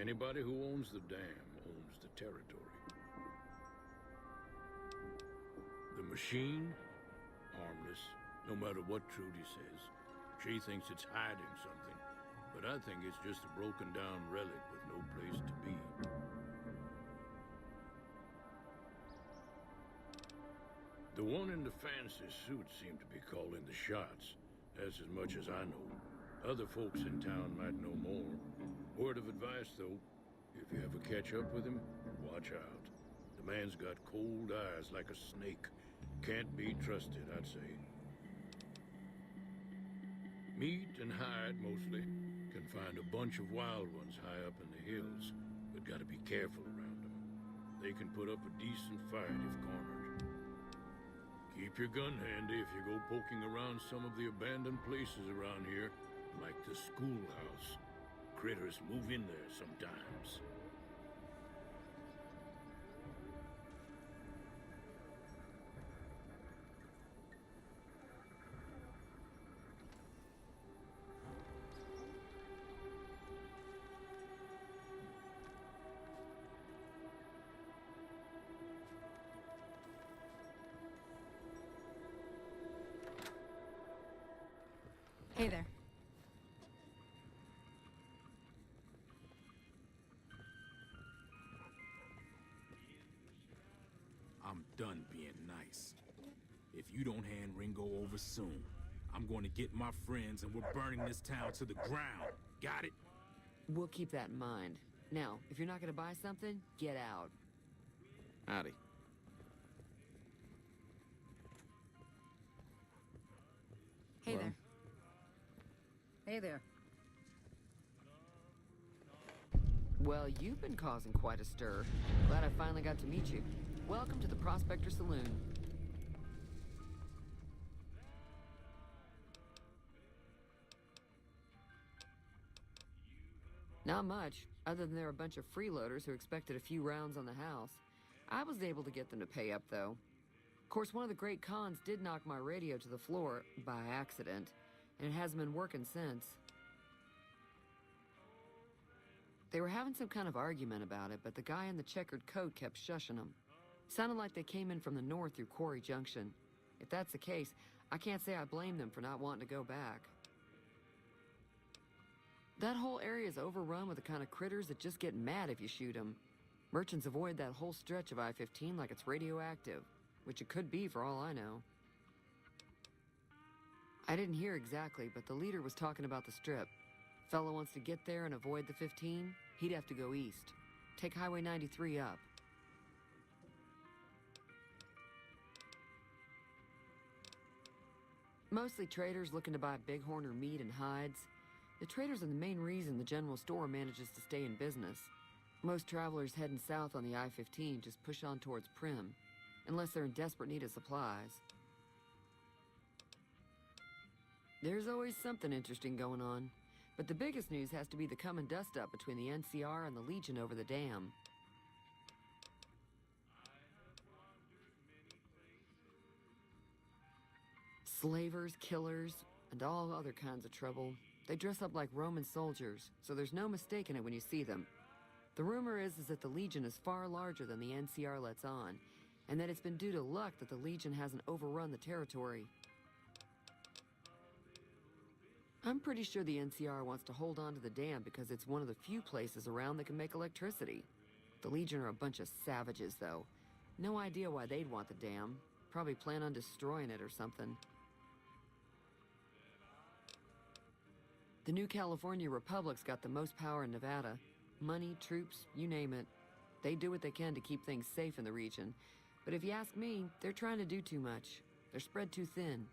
Anybody who owns the dam owns the territory. The machine? Harmless, no matter what Trudy says. She thinks it's hiding something, but I think it's just a broken down relic with no place to be. The one in the fancy suit seemed to be calling the shots. That's as much as I know. Other folks in town might know more. Word of advice, though, if you ever catch up with him, watch out. The man's got cold eyes like a snake. Can't be trusted, I'd say. Meat and hide, mostly. Can find a bunch of wild ones high up in the hills, but gotta be careful around them. They can put up a decent fight if cornered. Keep your gun handy if you go poking around some of the abandoned places around here, like the schoolhouse. Critters move in there sometimes. Hey there. I'm done being nice. If you don't hand Ringo over soon, I'm going to get my friends and we're burning this town to the ground. Got it? We'll keep that in mind. Now, if you're not gonna buy something, get out. Howdy. Hey Hello? there. Hey there. Well, you've been causing quite a stir. Glad I finally got to meet you. Welcome to the Prospector Saloon. Not much, other than they're a bunch of freeloaders who expected a few rounds on the house. I was able to get them to pay up, though. Of course, one of the great cons did knock my radio to the floor, by accident, and it hasn't been working since. They were having some kind of argument about it, but the guy in the checkered coat kept shushing them. Sounded like they came in from the north through Quarry Junction. If that's the case, I can't say I blame them for not wanting to go back. That whole area is overrun with the kind of critters that just get mad if you shoot them. Merchants avoid that whole stretch of I-15 like it's radioactive, which it could be for all I know. I didn't hear exactly, but the leader was talking about the strip. Fellow wants to get there and avoid the 15, he'd have to go east. Take Highway 93 up. Mostly traders looking to buy bighorn or meat and hides. The traders are the main reason the general store manages to stay in business. Most travelers heading south on the I-15 just push on towards Primm, unless they're in desperate need of supplies. There's always something interesting going on, but the biggest news has to be the coming dust-up between the NCR and the Legion over the dam. Slavers, killers, and all other kinds of trouble. They dress up like Roman soldiers, so there's no mistaking it when you see them. The rumor is that the Legion is far larger than the NCR lets on, and that it's been due to luck that the Legion hasn't overrun the territory. I'm pretty sure the NCR wants to hold on to the dam because it's one of the few places around that can make electricity. The Legion are a bunch of savages, though. No idea why they'd want the dam. Probably plan on destroying it or something. The New California Republic's got the most power in Nevada. Money, troops, you name it. They do what they can to keep things safe in the region. But if you ask me, they're trying to do too much. They're spread too thin.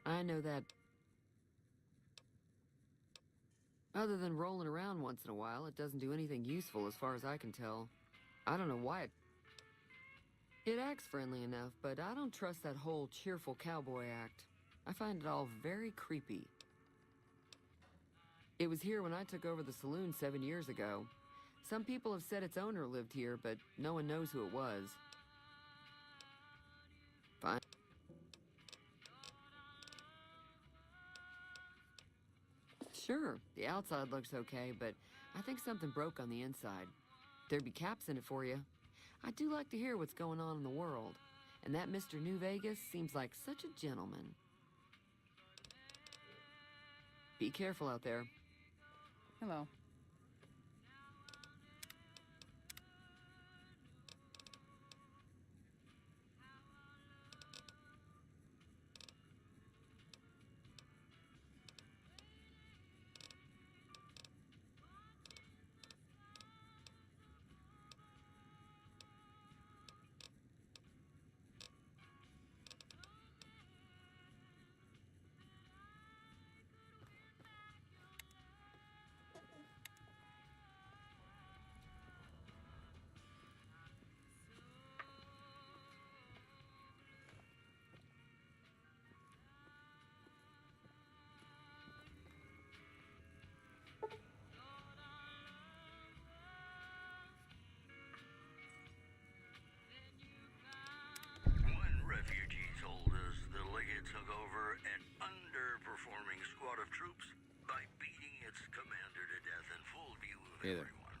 I know that. Other than rolling around once in a while, it doesn't do anything useful as far as I can tell. I don't know why it acts friendly enough, but I don't trust that whole cheerful cowboy act. I find it all very creepy. It was here when I took over the saloon 7 years ago. Some people have said its owner lived here, but no one knows who it was. Fine. Sure, the outside looks okay, but I think something broke on the inside. There'd be caps in it for you. I do like to hear what's going on in the world, and that Mr. New Vegas seems like such a gentleman. Be careful out there. Hello. When refugees told us the Legate took over an underperforming squad of troops by beating its commander to death in full view of everyone.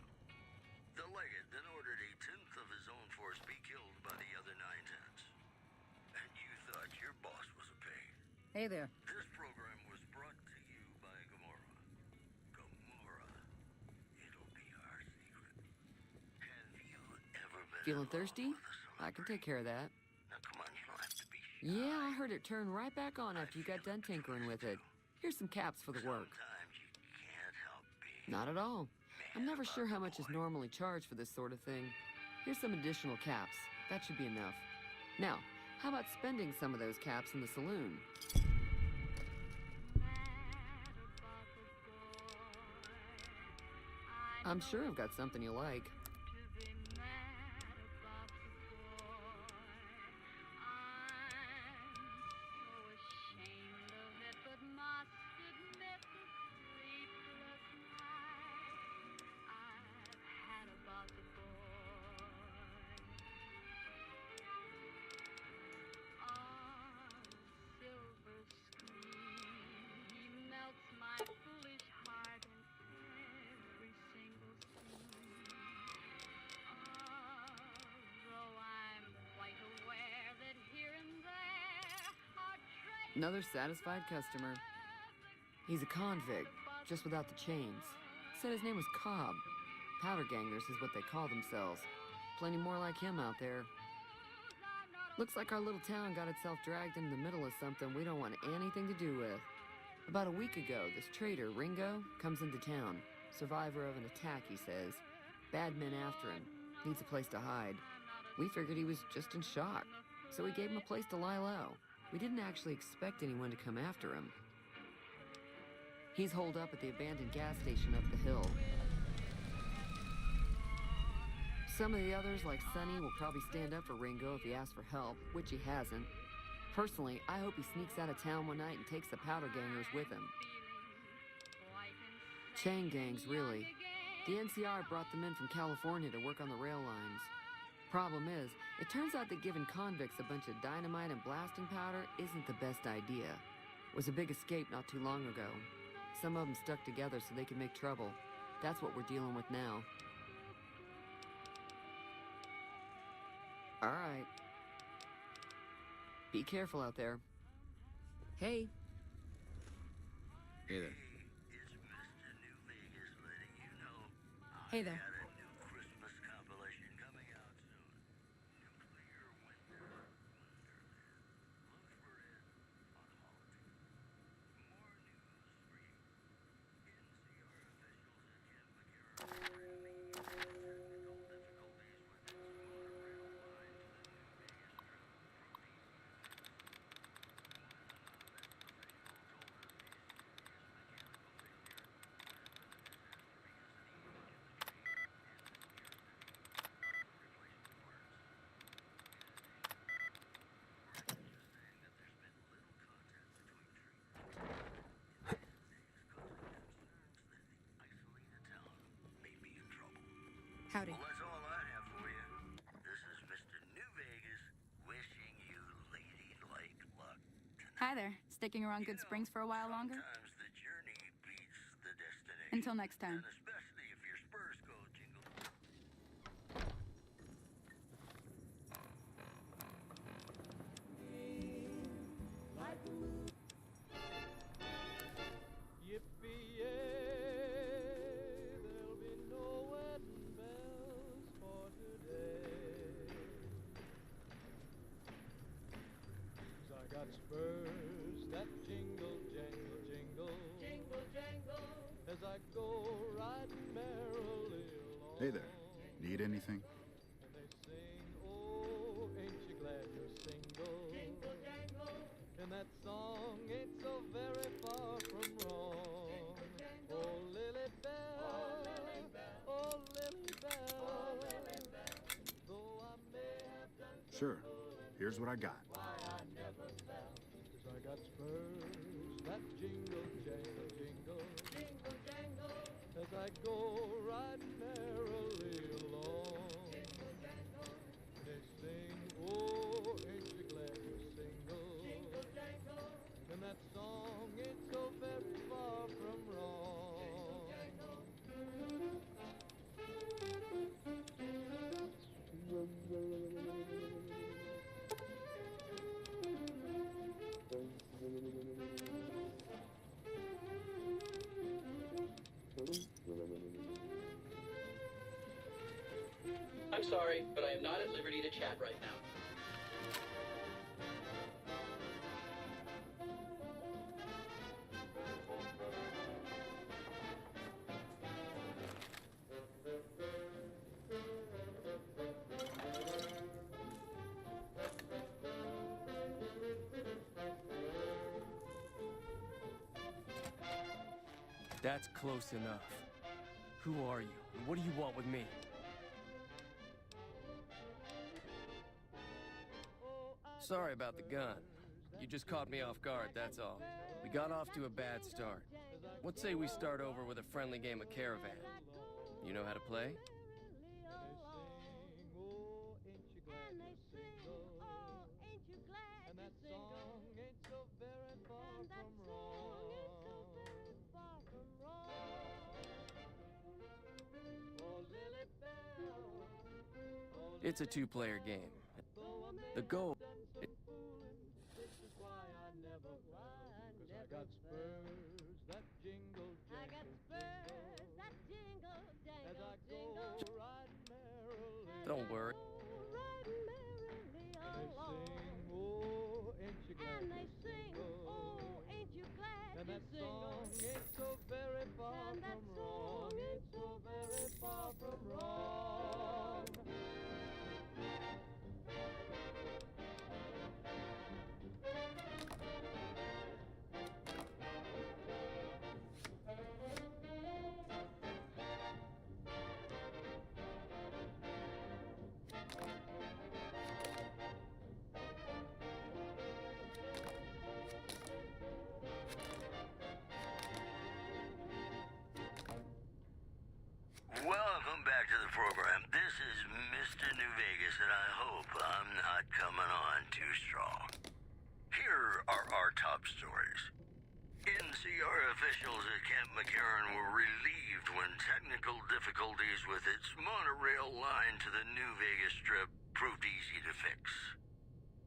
The Legate then ordered a tenth of his own force be killed by the other 9/10. And you thought your boss was a Hey there. This program was brought to you by Gamora. Gamora. It'll be our secret. Have you ever been Feeling thirsty? I can take care of that. Now come on, you don't have to be shy. Yeah, I heard it turn right back on after you got done tinkering with it. Here's some caps for the work. Sometimes you can't help being Not at all. I'm never sure how much is normally charged for this sort of thing. Here's some additional caps. That should be enough. Now, how about spending some of those caps in the saloon? I'm sure I've got something you like. Another satisfied customer. He's a convict, just without the chains. Said his name was Cobb. Powder gangers is what they call themselves. Plenty more like him out there. Looks like our little town got itself dragged into the middle of something we don't want anything to do with. About a week ago, this traitor, Ringo, comes into town. Survivor of an attack, he says. Bad men after him. Needs a place to hide. We figured he was just in shock, so we gave him a place to lie low. We didn't actually expect anyone to come after him. He's holed up at the abandoned gas station up the hill. Some of the others, like Sonny, will probably stand up for Ringo if he asks for help, which he hasn't. Personally, I hope he sneaks out of town one night and takes the powder gangers with him. Chain gangs, really. The NCR brought them in from California to work on the rail lines. Problem is, it turns out that giving convicts a bunch of dynamite and blasting powder isn't the best idea. It was a big escape not too long ago. Some of them stuck together so they could make trouble. That's what we're dealing with now. All right. Be careful out there. Hey. Hey there. Hey there. Howdy. Well, that's all I have for you. This is Mr. New Vegas wishing you ladylike luck tonight. Hi there. Sticking around Good Springs for a while longer? Sometimes the journey beats the destination. Until next time. And especially if your spurs go jingle. There'll be no wedding bells for today. 'Cause I got spurs that jingle, jangle, jingle, jingle, jangle, as I go riding merrily along. Hey there. Need anything? And they sing, oh, ain't you glad you're single? Jingle, jangle, and that song ain't so very far from wrong. Oh, Lily Bell, oh, Lily Bell, though I may have done Sure. Here's what I got. why I never fell. 'Cause I got spurs that jingle, jangle, jingle, jingle, jangle, as I go riding merrily along. Jingle, jangle, they sing, oh, ain't you glad you're single? Jingle, jangle, and that song ain't so very far from wrong. Jingle, jangle. I'm sorry, but I am not at liberty to chat right now. That's close enough. Who are you, and what do you want with me? Sorry about the gun. You just caught me off guard, that's all. We got off to a bad start. What say we start over with a friendly game of Caravan? You know how to play? It's a two-player game. The goal... I got spurs that jingle, as I go riding merrily. Don't worry. And they sing, oh, ain't you glad? And that song ain't so very far from wrong. Ain't so very far from wrong. Welcome back to the program. This is Mr. New Vegas, and I hope I'm not coming on too strong. Here are our top stories. NCR officials at Camp McCarran were relieved when technical difficulties with its monorail line to the New Vegas Strip proved easy to fix.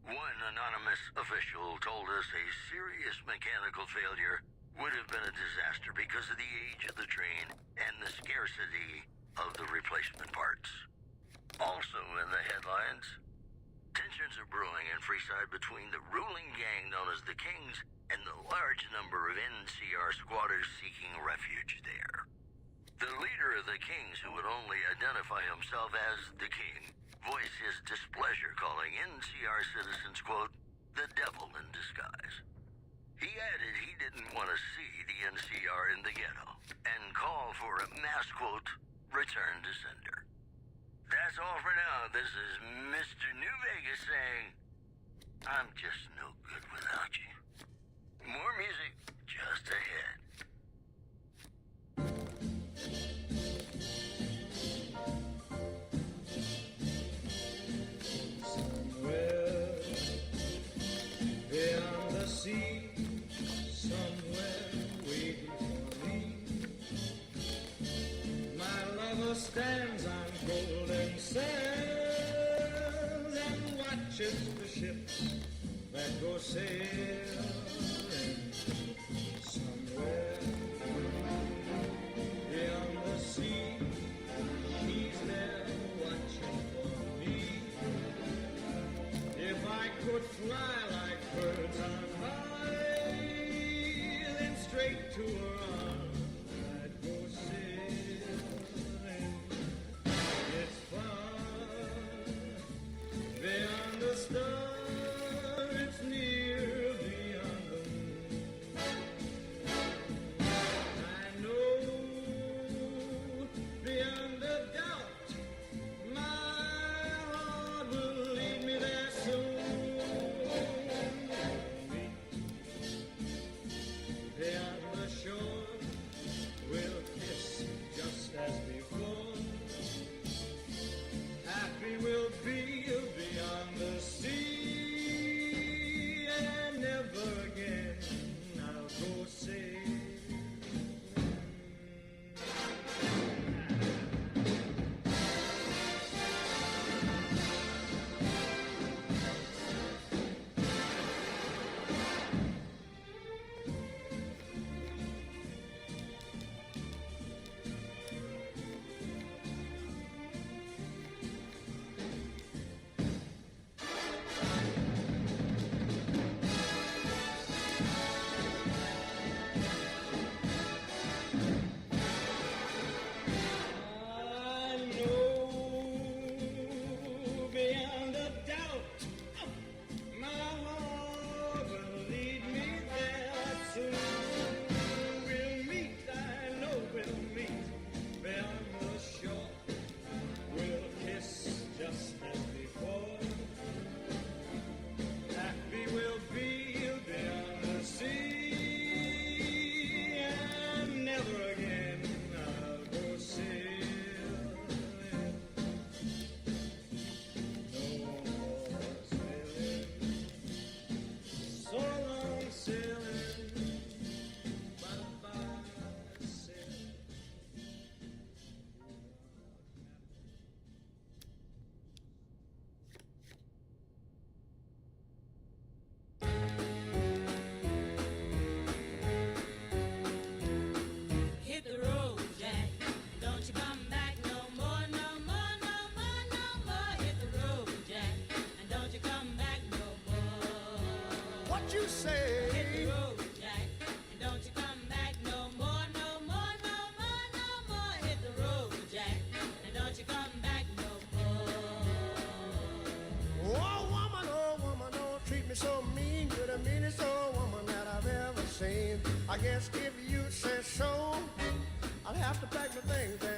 One anonymous official told us a serious mechanical failure would have been a disaster because of the age of the train and the scarcity of the replacement parts. Also in the headlines, tensions are brewing in Freeside between the ruling gang known as the Kings and the large number of NCR squatters seeking refuge there. The leader of the Kings, who would only identify himself as the King, voiced his displeasure, calling NCR citizens, quote, the devil in disguise. He added he didn't want to see the NCR in the ghetto and called for a mass, quote, return to sender. That's all for now. This is Mr. New Vegas saying, I'm just no good without you. More music just ahead. Somewhere beyond the sea, somewhere waiting for me, my lover stands on golden sands and watches the ships that go sailing. Somewhere beyond the sea, she's there watching for me. If I could fly like birds on high, then straight to her arms I'd go sailing. It's far beyond the star, it's near beyond the moon. I know beyond a doubt my heart will lead me there soon. Beyond the shore, what you say. Hit the road, Jack, and don't you come back no more, no more, no more, no more. Hit the road, Jack, and don't you come back no more. Oh woman, don't treat me so mean. You're the meanest old woman that I've ever seen. I guess if you say so, I'll have to pack my things and